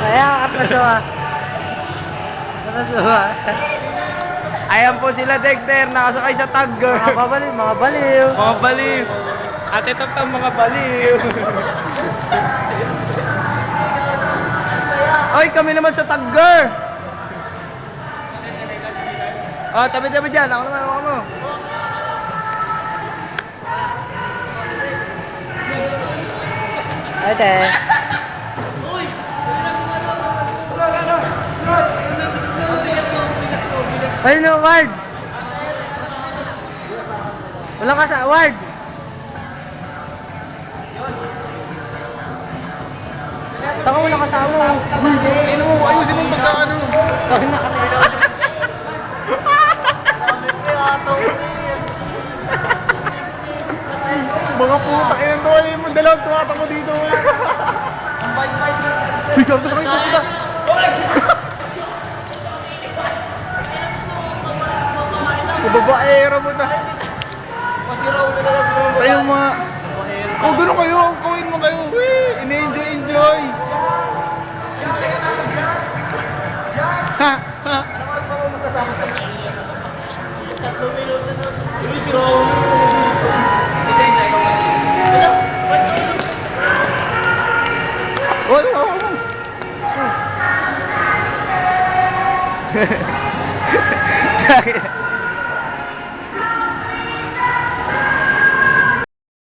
Kaya kapasuha. Kapasuha. Ayan po sila Dexter, nakasakay sa Tagger. Mga babaliw, mga baliw. Mga baliw. At ito pa mga baliw. Ay, kami naman sa Tagger. Ah, tabi-tabi dyan. Ako naman, ako mo. Ate. Ay, no, award. Wala ka sa award. Taka, wala ka sa amo. Ano mo, ayusin mong pagkaano. Bakit nakatilo? Mga puta, ilan to ay mo dalawang tumatakbo dito. Ang bite-bite. Uy, gago sa kayo, puta. Babaero mo na. Masira ulo na lang. Kayo mga... Oh, gano'n kayo. Gawin mo kayo. Ini-enjoy. Ha? Ha? Oh,